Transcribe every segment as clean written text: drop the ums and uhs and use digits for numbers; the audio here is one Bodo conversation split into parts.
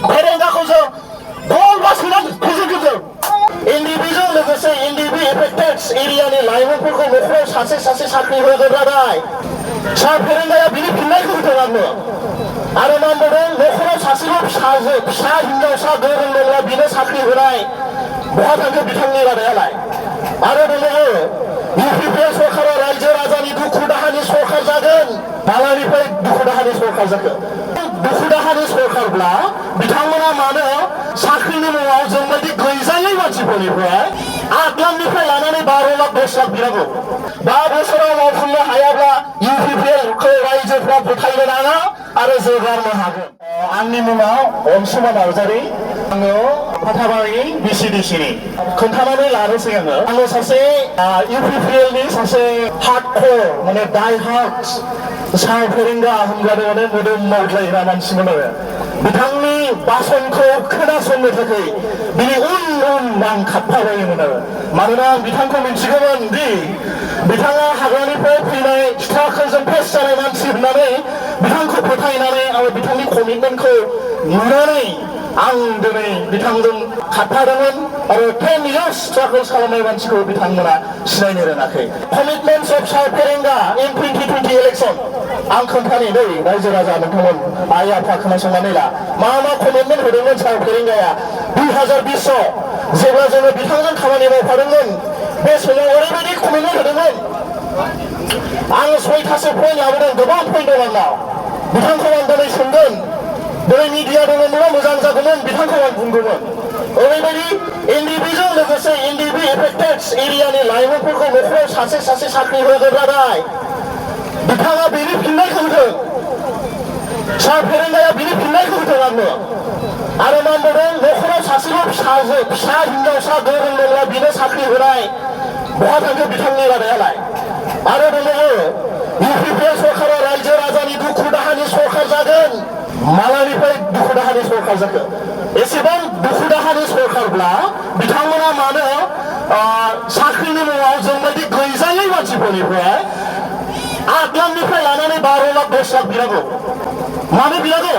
फेरेंगाखौ जों गलबा सोनांगोन फोजोबगोन इन्डिभिजों लोगोसे इन्डिभि एफेक्टेड एरियानि लाइमोनफोरखौ न'खराव सासे सासे साख्रि होगोन नाथाय सार फेरेंगाया बिनि फिननायखौ होदों आंनो आरो नांबावदों न'खराव सासेल' फिसा हिनजावसा गोरों दंब्ला बिनो साख्रि होनाय बहा थांखो बिथांनि रादायालाय आरो दंबावो इउपिपिएल सरकारा रायजो राजानि दुखु दाहानि सरकार जागोन मालानिफ्राय दुखु दाहानि सरकार जाखो दुखु दाहानि सरकारब्ला बिथांमोना मानो साख्रिनि मुङाव जोंबायदि गैजायै मानसिफोरनिफ्राय 8 लाखनिफ्राय लानानै 12 लाख 10 लाख बिनांगौ 5 बोसोराव मावफुंनो हायाब्ला इउपिपिएलखौ रायजोफ्रा फोथायनो नाङा आरो जौगानो हागोन आंनि मुङा अनसुमा नार्जारी आङो फाथाबारि बिसिडिसिनि खोन्थानानै लानोसै आङो सासे इउपिपिएलनि सासे हार्डकोर माने डाइ हार्ड सार फेरेंगा होनब्लानो माने मोदोम मावज्लायग्रा मानसिमोन आरो बिथांनि भाषणखौ खोनासंनो थाखाय बिनि उन उन आं खारफाबायोमोन आरो मानोना आं बिथांखौ मिन्थिगौमोन दि बिथाङा हाग्रानिफ्राय फैनाय खिथाखोजों फेस जानाय मानसि होननानै बिथांखौ फोथायनानै आरो बिथांनि कमिटमेन्टखौ नुनानै आं दिनै बिथांजों खारफादोंमोन आरो 10 years स्ट्रागल खालामनाय मानसिखौ बिथांमोना सिनायनो रोङाखै कमिटमेन्ट्स अफ सार फेरेंगा इन 2020 इलेक्शन आं खोन्थानि दै रायजो राजा नोंथांमोन आइ आफा खोनासंनानै ला मा कमिटमेन्ट होदोंमोन सार फेरेंगाया 2020 आव जेब्ला जोङो बिथांजों खामानि मावफादोंमोन बे समाव ओरैबायदि कमिटमेन्ट होदोंमोन आं 6थासो पइन्ट लाबोदों गोबां पइन्ट दं आंनाव बिथांखौ आं दिनै सोंगोन दिनै मिडिया दङमोनब्ला मोजां जागौमोन बिथांखौ आं बुंगौमोन ओरैबायदि इन्डिभिजों लोगोसे इन्डिभि एफेक्टेड एरियानि लाइमोनफोरखौ न'खराव सासे सासे साख्रि होगोन नाथाय बिथाङा बिनि फिननायखौ होदों सार फेरेंगाया बिनि फिननायखौ होदों आंनो आरो नांबावदों न'खराव सासेल' फिसा हिनजावसा गोरों दंब्ला बिनो साख्रि होनाय बहा थांखो बिथांनि रादायालाय आरो दंबावो इउपिपिएल सरकारा रायजो राजानि दुखु दाहानि सरकार जागोन मालानिफ्राय दुखु दाहानि सरकार जाखो एसेबां दुखु दाहानि सरकारब्ला बिथांमोना मानो साख्रिनि मुङाव जोंबायदि गैजायै मानसिफोरनिफ्राय 8 लाखनिफ्राय लानानै 12 लाख 10 लाख बिनांगौ मानो बिनांगौ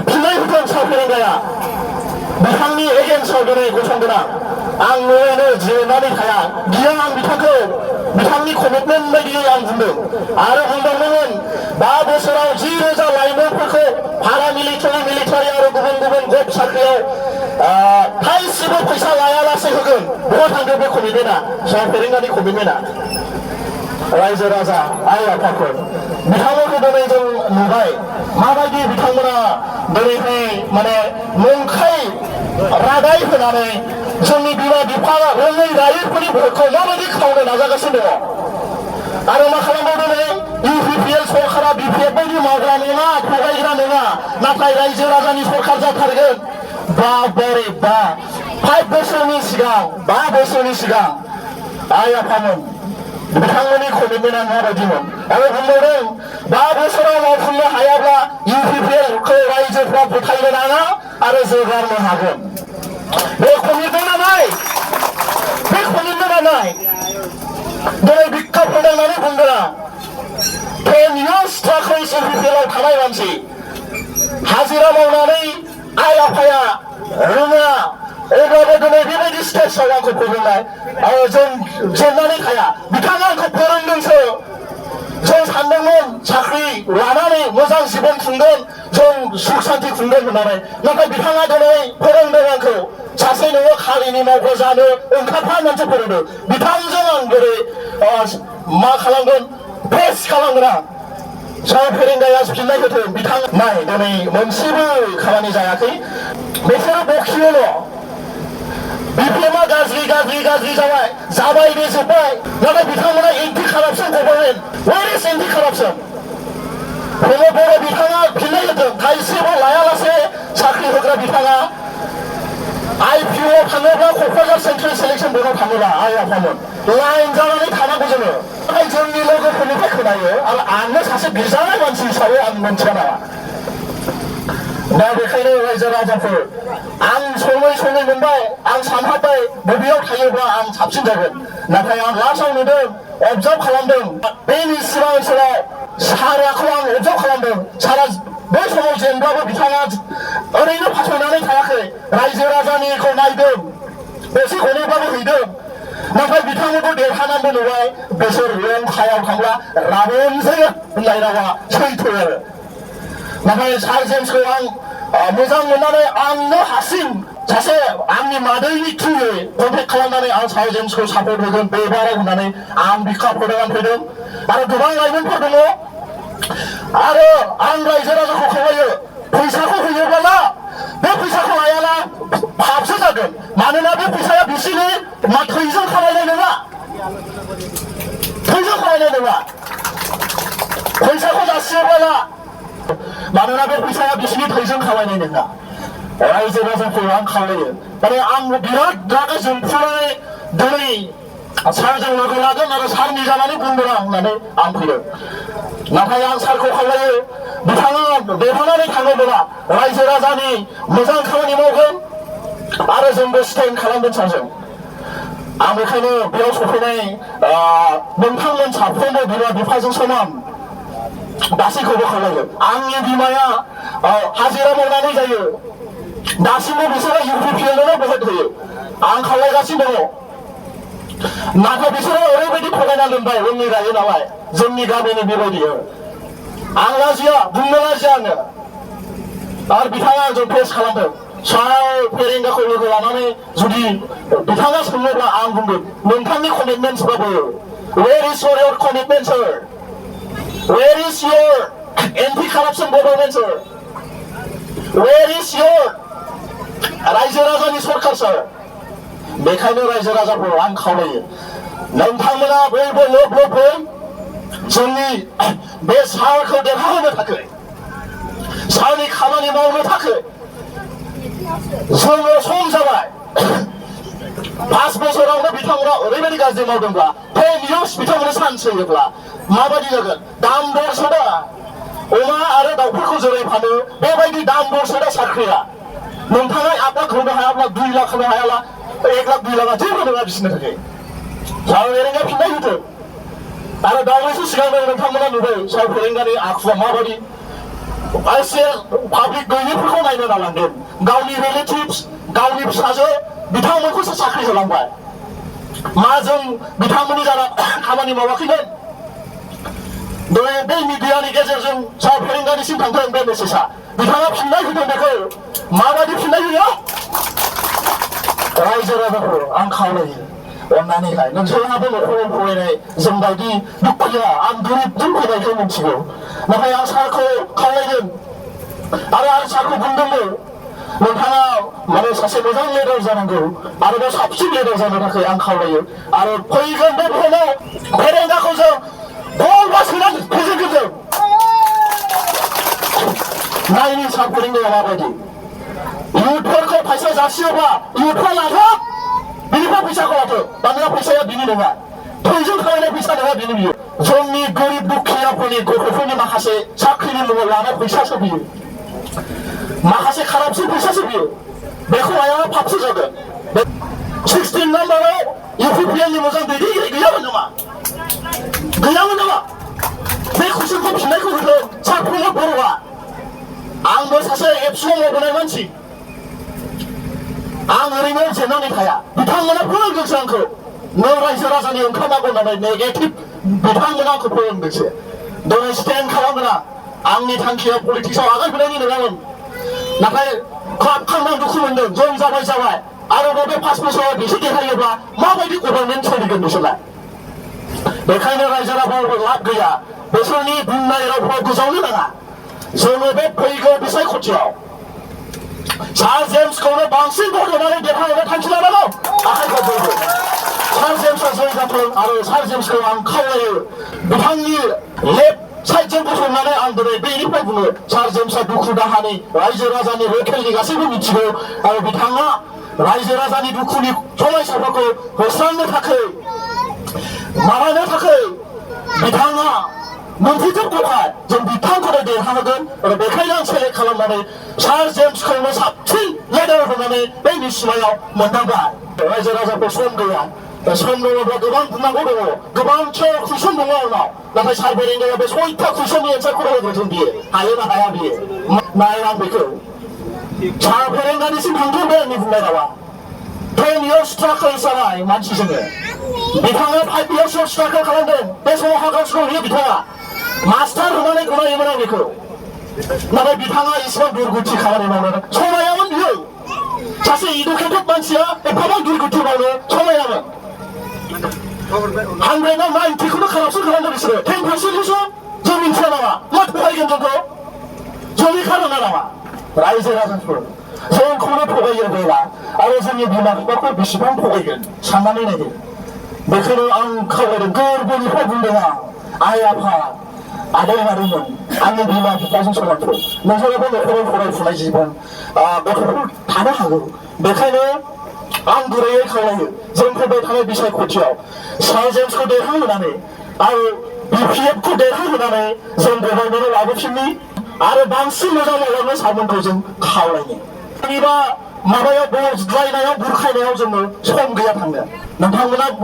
फिननाय होदों सार फेरेंगाया बिथांनि एगेन्स्टआव दिनै गसंगोन आं ओरैनो जिरायनानै थाया गिया आं बिथांखौ बिथांनि कमिटमेन्ट बायदियै आं बुंदों आरो बुंबावदोंमोन 5 बोसोराव 10,000 लाइमोनफोरखौ भारा मिलिटारि आरो गुबुन गुबुन गभ साख्रियाव थाइसेबो फैसा लायालासे होगोन बहा थांदों बे कमिटमेन्टआ सार फेरेंगानि कमिटमेन्टआ रायजो राजा आइ आफाफोर बिथांमोनखौ दिनै जों नुबाय माबायदि बिथांमोना दिनैहाय माने नंखाय रादाय होनानै जोंनि बिमा बिफा रोङै रायफोरनि भटखौ माबायदि खावनो नाजागासिनो दङ आरो मा खालामबावदों इउपिपिएल सरकारा बिपिएफ बायदि मावग्रा नङा थगायग्रा नङा नाथाय रायजो राजानि सरकार जाथारगोन बारे 5 बोसोरनि सिगां आइ आफामोन बिथांमोननि कमिटमेन्टआ माबायदिमोन आरो बुंबावदों 5 बोसोराव मावफुंनो हायाब्ला इउपिपिएलखौ रायजोफ्रा फोथायनो नाङा आरो जौगानो हागोन बे कमिटमेन्टआ नाय दिनै बिखा फोनांनानै बुंदों आं 10 years स्ट्रागल इउपिपिएलआव थानाय मानसि हाजिरा मावनानै आइ आफाया रोङा अब्लाबो दिनै बेबायदि स्टेजआव आंखौ फोरोंनाय आरो जों जेननानै थाया बिथाङा आंखौ फोरोंदोंसो जों सानदोंमोन साख्रि लानानै मोजां जिबन खुंगोन जों सुख सान्ति खुंगोन होननानै नाथाय बिथाङा दिनै फोरोंदों आंखौ सासे नोङो खालिनि मावग्रा जानो ओंखारफा होननानैसो फोरोंदों बिथांजों आं बोरै मा खालामगोन फेस खालामगोन आं सार फेरेंगाया फिननाय होदों बिथां नाय दिनै मोनसेबो खामानि जायाखै बिसोरो बखियोल' बिपिएमआ गाज्रि जाबाय बे जोब्बाय नाथाय बिथांमोना anti corruption government where is anti corruption बर' बिथाङा फिननाय होदों थाइसेबो लायालासे साख्रि होग्रा बिथाङा आइपिअ थाङोब्ला क'क्राझार सेन्ट्रेल सिलेक्सन बर्डआव थाङोब्ला आइ आफामोन लाइन जानानै थानांगौ जोङो नाथाय जोंनि लोगोफोरनिफ्राय खोनायो आंनो सासे बिजानाय मानसि हिसाबै आं मोनथिया नामा दा बेखायनो रायजो राजाफोर आं सङै मोनबाय आं सानहाबबाय बबेयाव थायोब्ला आं साबसिन जागोन नाथाय आं लास्टआव नुदों अबजार्भ खालामदों बे निसिरा ओनसोलाव साराखौ आं अबजार्भ खालामदों सारा बै समाव जेनब्लाबो बिथाङा ओरैनो फासयनानै थायाखै रायजो राजानिखौ नायदों बेसे गनेब्लाबो हैदों नाथाय बिथांमोनखौ देरहानानै नुबाय बिसोर लंकायाव थांब्ला राबनजों होननाय रावा सैथो आरो नाथाय सार जेम्सखौ आं मोजां मोननानै आंनो हारसिं सासे आंनि मादैनि थ्रुयै कन्टेक्ट खालामनानै आं सार जेम्सखौ सापर्ट होगोन बे बाराव होननानै आं बिखा फोरमायनानै फैदों आरो गोबां लाइमोनफोर दङ आरो आं रायजो राजाखौ खावलायो फैसाखौ होयोब्ला बे फैसाखौ लायाला पापसो जागोन मानोना बे फैसाया बिसोरनि थैजों खामायनाय नङा थैजों खामायनाय नङा फैसाखौ जासियोब्ला मानोना बे फैसाया बिसोरनि थैजों खामायनाय नङा रायजो राजाखौ आं खावलायो माने आं बिराद रागा जोंफुनानै दिनै सारजों लोगो लागोन आरो सारनि जानानै बुंदों आं होननानै आं फैदों नाथाय आं सारखौ खावलायो बिथाङा देरहानानै थाङोब्ला रायजो राजानि मोजां खामानि मावगोन आरो जोंबो स्टेन्ड खालामगोन सारजों आं बेखायनो बेयाव सफैनाय नोंथांमोन साफ्रोमबो बिमा बिफाजों समान गासैखौबो खावलायो आंनि बिमाया हाजिरा मावनानै जायो दासिमबो बिसोरो UPPLनो भट होयो आं खावलायगासिनो दङ नाथाय बिसोरो ओरैबायदि थगायना दोनबाय उननि रायो नालाय जोंनि गामिनि बेबायदि आं लाजिया बुंनो लाजिया आङो आरो बिथाङा आंजों फेस खालामदों सार फेरेंगाखौ लोगो लानानै जुदि बिथाङा सोङोब्ला आं बुंगोन नोंथांनि कमिटमेन्ट्सबाबो वेर इज योर कमिटमेन्ट सार where is your anti corruption government सार वेर इज योर रायजो राजानि सरकार सार बेखायनो रायजो राजाखौ आं खावलायो नोंथांमोना बयबो लोब लोबै जोंनि बे सारखौ देरहाहोनो थाखाय सारनि खामानि मावनो थाखाय जोङो सम जाबाय 5 बोसोरावनो बिथांमोना ओरैबायदि गाज्रि मावदोंब्ला 10 years बिथांमोना चान्स होयोब्ला माबायदि जागोन दाम दरसो दा अमा आरो दाउफोरखौ जेरै फानो बेबायदि दाम दरसो दा साख्रिया नोंथाङा 8 लाख होनो हायाब्ला 2 लाख होनो हायाब्ला 1 लाख 2 लाखा जेबो नङा बिसोरनि थाखाय सार फेरेंगा फिननाय होदों आरो दावबायसो सिगांनो नोंथांमोना नुबाय सार फेरेंगानि आखुआ माबायदि एसे पाब्लिक गैयिफोरखौ नायनो नालांदों गावनि रिलेटिभ्स गावनि फिसाजो बिथांमोनखौसो साख्रि होलांबाय मा जों बिथांमोननि जाना खामानि मावाखैमोन बे मिडियानि गेजेरजों सार फेरेंगानिसिम थांदों बे मेसेजआ बिथाङा फिननाय होदों बेखौ माबायदि फिननाय होयो रायजो राजाखौ आं खावलायो अन्नानैहाय नोंसोरहाबो न'खराव फरायनाय जोंबायदि दुखुया आं गोरिबजों फैनायखौ मिथिगौ नाथाय आं सारखौ खावलायदों आरो आं सारखौ बुंदोंमोन नोंथाङा माने सासे मोजां लिडार जानांगौ आरोबाव साबसिन लिडार जानो थाखाय आं खावलायो आरो फैगोन बे बुहुमाव फेरेंगाखौ जों गल बासोनानै फेजेनगोन नायनि सार फेरेंगाया माबायदि इउथफोरखौ फैसा जासियोब्ला इउथफ्रा लागोन बिनिफ्राय फैसाखौ लाथो मानोना फैसाया बिनि नङा थैजों खामायनाय फैसा नङा बिनि बियो जोंनि गोरिब दुखियाफोरनि गथ'फोरनि माखासे साख्रिनि मुङाव लानाय फैसासो बियो माखासे खारापसिन फैसासो बियो बेखौ लायाबा पापसो जागोन 16 नाम्बाराव UPPLनि मोजां दैदेनगिरि गैयामोन नामा गैयामोन नामा बे कुइसनखौ फिननायखौ होदों साफ्रोमबो बर'आ आंबो सासे एबसुआव मावबोनाय मानसि आं ओरैनो जेननानै थाया बिथांमोना फोरोंदोंसो आंखौ नों रायजो राजानि ओंखारनांगौ होननानै नेगेटिभ बिथांमोना आंखौ फोरोंदोंसो दिनै स्टेन्ड खालामगोन आंनि थांखिया पलिटिक्सआव आगान होनायनि नङामोन नाथाय खालामखांना दुखु मोनदों जों जाबाय आरोबाव बे 5 बोसोराव बिसोर देरहायोब्ला माबायदि गभर्नमेन्ट सोलिगोन बिसोरलाय बेखायनो रायजो राजाफोरबो लाब गैया बिसोरनि बुंनाय रावफोराव गोजावनो नाङा जोङो बे फैगौ बिसायख'थियाव सार जेम्सखौनो बांसिन भट होनानै देरहाहोनो थांखि लानांगौ आखाइखौ बयबो सार जेम्सआ जय जाथों आरो सार जेम्सखौ आं खावलायो बिथांनि लेफ्ट साइडजों गसंनानै आं दिनै बेनिफ्राय बुङो सार जेम्सआ दुखु दाहानि रायजो राजानि लकेलनि गासैबो मिथिगौ आरो बिथाङा रायजो राजानि दुखुनि समयसाफोरखौ होस्रांनो थाखाय माबानो थाखाय बिथाङा मोनफैथोंखौहाय जों बिथांखौनो देरहाहोगोन आरो बेखायनो आं सेलेक्ट खालामनानै सार जेम्सखौनो साबसिन लिडार होनानै बे मिथिनायाव मोननांबाय रायजो राजाफोर सम गैया 선 넘어가 그만 분나고 되고 그만 쳐 쿠션 동화나 나가 살베린가 옆에 소이타 쿠션이 엔차코로 그러던 뒤에 아예나 하야비에 나이랑 베크 살베린가 디신 방송에 니 분나가와 10 years 스트라커 있잖아 만치성에 비탕을 5 years 스트라커 가는데 배소 하강수를 위해 비탕아 마스터 그만에 그만 이만한 베크 나가 비탕아 있으면 누르구치 가만히 나오면 소마야은 이거 자세 이독해도 많지야 에파만 누르구치 나오면 소마야은 한국에나 많이 티코도 가라서 그런 적 있어요. 10%에서 저민 튀어나와. 막 발견 정도. 저미 가로나 나와. 라이즈라는 풀. 저는 코너 포가 이러고라. 아래성의 비막 받고 비시방 포가 이건. 상관이 내게. 내그를 안 커버린 그분이 호분대나. 아이 아파. 아들 말이면 안는 비막 비빠진 소만토. 너서가 보면 호를 호를 후나지지만 메카를 다 나하고 메카는 안 그래요 칼라요 정포배 타의 비사의 코치요 사젠스코 대항은 안에 아유 BPF 대항은 안에 정보발면을 와보십니 아래 방스 모자라면 사문 도전 칼라니 이바 마바야 보즈라이나요 무르카이나요 정말 소음그야 방면 남탕구나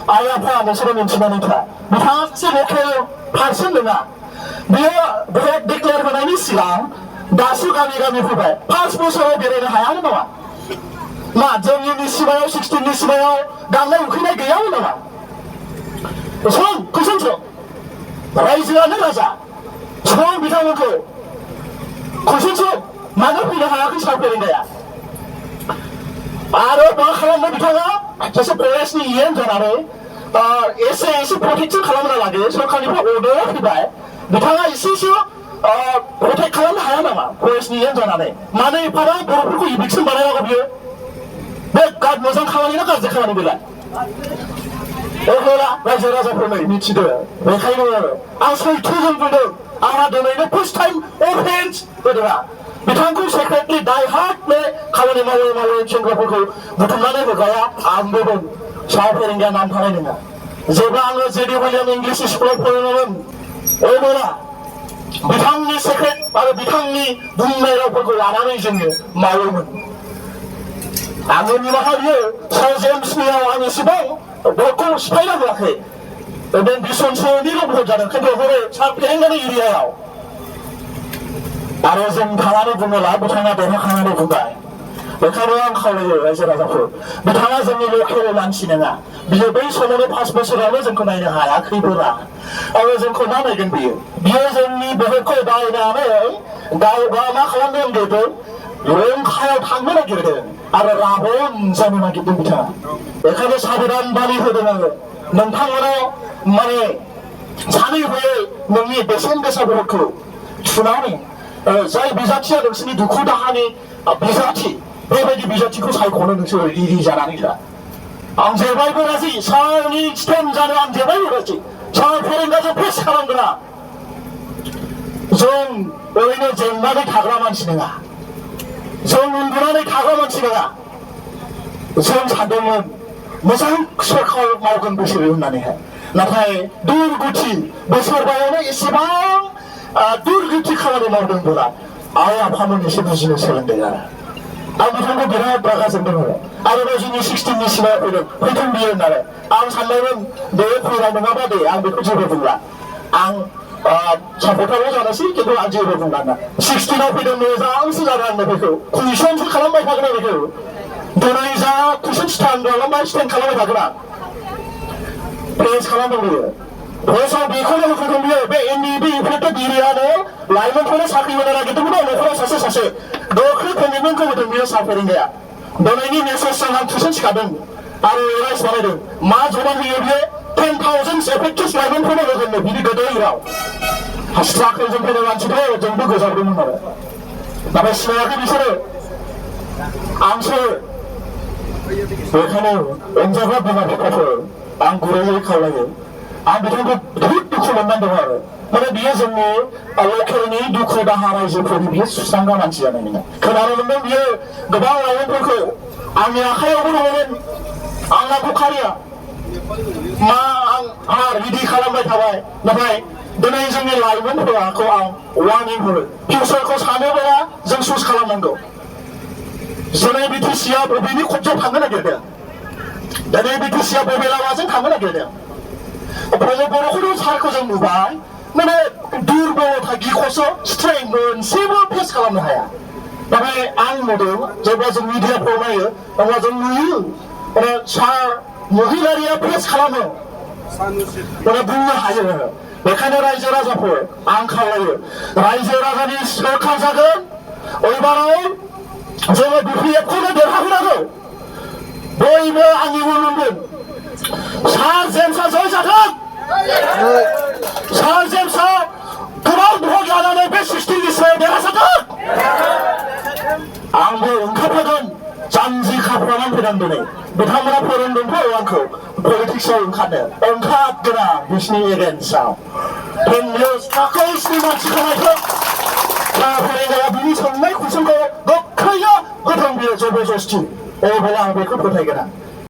아야파 안에 사람은 지나니까 무탕스 목해요 파슨느나 미어 무핵 디클레르 하나니 시랑 다수 가미가미 후배 파스포서로 베레는 하야는 나와 정윤이 씨바요, 16니 씨바요, 강남 그냥 그냥 나와. 그 선수, 라이즈가 나가자. 처음 비타는 그 선수, 만원 비타가 그 살펴는 거야. 아로 뭐 하는 비타가, 저서 OS니 이행 전화를, SAS 프로텍트 칼럼을 하게, 설칸이고 오더 피발, 비타가 있으시, 프로텍트 칼럼 하야 나와. OS니 이행 전화를. 만원이 파라, 보고 이빅슨 말하라고 비요. 내 무슨 가만히나 가지 가만히 빌라. 오호라 라이즈라서 보면 미치더라. 왜 가이노? 소이 투정 불도 아마도는 first time opens 그러더라. 미탄구 세크레트리 다이 하트에 가만히 마을 친구가 보고 무튼만에 그거야 안 보면 샤워하는 게 남파는가. 제가 제리 윌리엄 잉글리시 스쿨에 보내는 오호라 미탕리 세크레트 바로 미탕리 문매라고 보고 안 하는 중에 마을은 아무니마 하리에 서샘 스미야와 하는 시방 먹고 스파이라고 해. 맨 미손소니로 보자는 근데 그래 잡히는 일이에요. 아래좀 강화를 보면 라부탕아 되나 강화를 본다. 메카로한 칼레를 외세라서 메타나 정리를 해를 남시느냐 미어베이 소문의 파스포스라고 좀 그만이 하야 그이보다 아왜 좀 그만이 근데 미어정리 베헤코 다이나네 나오가마 칼람된 게도 용 카야 당면을 기르든 아라라본 자문하기 때문이다. 메카로 사비란 반이 흐르는 능탕으로 만에 자네 후에 능이 베센데서 그렇고 추나니 자이 비자치야 능심이 누구다 하니 비자치 베베기 비자치고 살 고는 능심을 일이 잘 아니다. 암제발 그러지 사은이 지템자는 암제발 그러지 저 페랭가서 패스하는 거나 좀 어린은 쟁마를 가그라만 치느냐 정운분안에 가가만 치느냐 정사동은 무상 설컬 마우건 부시를 운나네 나타에 누르구치 무설바에는 이시방 누르구치 카라를 먹는 거다 아야 파문이 시부시는 세는데야 아무튼 그 비라에 빠가서 그러는 아르바신이 16니 시바에는 회통 비에 나래 앙 산매는 내 코라는 가봐대 앙 믿고 집어준다 앙 자포타고 자나시 기도 안 집어준다 16나 비는 내에서 앙스 자라는 거 쿠션 수 카란 말 파그나 그 도나이자 쿠션 스탄 거란 말 스탠 카란 파그나 베이스 카란 거고요 그래서 미코는 그동비에 왜 NEB 프레터 비리아네 라이먼 폰에 사기를 하기 때문에 너그라 사세 너 그 팬이면 그거든 미어 사페린 거야 너네 이 메시지상 투선치 가든 아로 에라이스 말하든 마조만 위에 10,000 에펙트스 라이먼 폰에 넣었네 미리 그대로이라고 하시사크 좀 팬을 완치도 정부 그 잡으면 말해 나의 신화그 미소를 암술 왜카는 엔자가 비가 백화풀 앙구레일 칼라게 아무튼 그 두쿠 만난다고 근데 미에서니 알로케니 두쿠다 하나이즈 포디비에 수상가 많지 않느냐 그나라는 뭐 위에 그방 라이언 폴크 아니야 하여구로 오면 앙나코 카리아 리디 칼람바이 타바이 나바이 너네 인생의 라이언 폴크 그 왕인 폴 피우설코 사내보라 정수스 칼람난 거 전에 BTC야 보빈이 곧좀 방문하게 돼 दा नै बिटिसिआ बबे लामाजों थांनो नागिरदों फैनो बर'खौनो सारखौ जों नुबाय माने दुरबलथा गिख'सो स्ट्रेंथ मोनसेबो फेस खालामनो हाया नाथाय आं नुदों जेब्ला जों मिडियाफ्राव नायो अब्ला जों नुयो माने सार महिलारिया फेस खालामो माने बुंनो हायो बेखायनो रायजो राजाफोर आं खावलायो रायजो राजानि सोरखार जागोन एबाराव जोङो बिपिएफखौनो देरहाहोनांगौ बयबो आंनि उन सार जेम्सआ जय जाथों सार जेम्सआ गोबां भट लानानै बे 16 सायाव देरहासाथों आंबो ओंखारफागोन जानजि खाफ्रानानै फैदों दिनै बिथांमोना फोरोंदोंथ' आंखौ पलिटिक्सआव ओंखारनो ओंखारगोन आं बिसिनि एगेन्स्टआव साखौसनि मानसि खालामखौ फोरोंग्राया बिनि सोंनाय कुइसनखौ गोख्रैनो गोथां बियो जबरदस्ति अब्ला आं बेखौ फोथायगोन आं